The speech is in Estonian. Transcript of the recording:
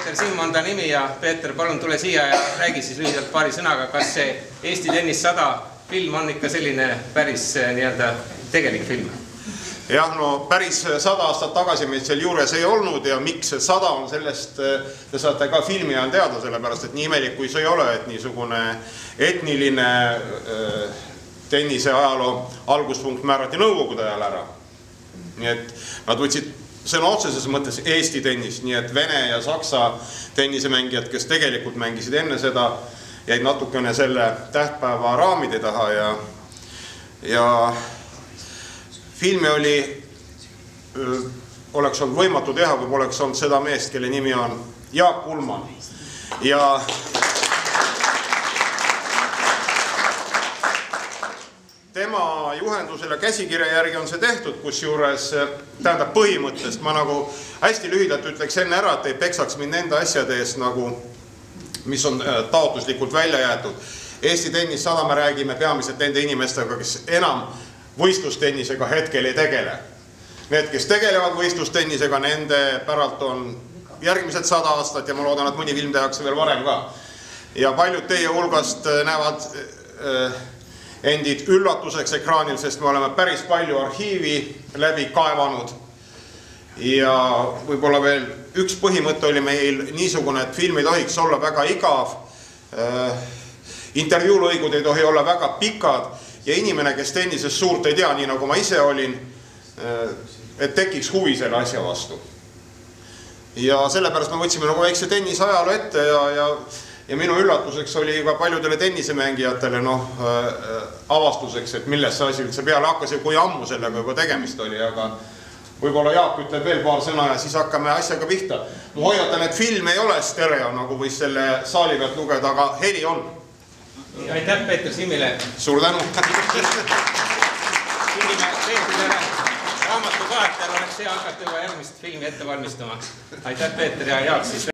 Peeter Simm on ta nimi ja Peeter, palun tule siia ja räägi siis lühidalt paari sõnaga, kas see Eesti Tennis 100 film on ikka selline päris nii-öelda tegelik film? Jah, no päris 100 aastat tagasi meid seal juures ei olnud ja miks 100 on sellest, te saate ka filmi ajal teada, sellepärast, et nii imelik kui see ei ole, et niisugune etniline tennise ajaloo alguspunkt määrati Nõukogude ajal ära. Nii et nad võtsid sõna otseses mõttes Eesti tennis, nii et Vene ja Saksa tennisemängijad, kes tegelikult mängisid enne seda, jäid natukene selle tähtpäeva raamide taha ja filmi oleks olnud võimatu teha, kui poleks olnud seda meest, kelle nimi on Jaak Ullmann. Ja tema juhendusel ja käsikirja järgi on see tehtud, kus juures tähendab põhimõttest. Ma nagu hästi lühidalt ütleks enne ära, et ei peksaks mind nende asjade eest, mis on taotluslikult välja jäetud. Eesti Tennis 100 me räägime peamiselt nende inimestega, kes enam võistlustennisega hetkel ei tegele. Need, kes tegelevad võistlustennisega, nende päralt on järgmised 100 aastat ja ma loodan, et mõni film tehakse veel varem ka. Ja paljud teie hulgast näevad endid üllatuseks ekraanil, sest me oleme päris palju arhiivi läbi kaevanud. Ja võib-olla veel üks põhimõte oli meil niisugune, et film ei tohiks olla väga igav, intervjuulõigud ei tohi olla väga pikad ja inimene, kes tennises suurt ei tea, nii nagu ma ise olin, et tekiks huvi selle asja vastu. Ja sellepärast me võtsime nagu väikse tennisajaloo ette ja minu üllatuseks oli ka paljudele tennisemängijatele avastuseks, et millest see asi üldse peale hakkas ja kui ammu sellega juba tegemist oli, aga võib-olla Jaak ütleb veel paar sõna ja siis hakkame asjaga pihta. Ma hoiatan, et film ei ole stereo, nagu võis selle saali pealt lugeda, aga heli on. Aitäh Peeter Simmile. Suur tänu. Sünnime Peetrile raamatu kaartel oleks hea hakata juba järgmist filmi ette valmistama. Aitäh Peeter ja Jaak siis.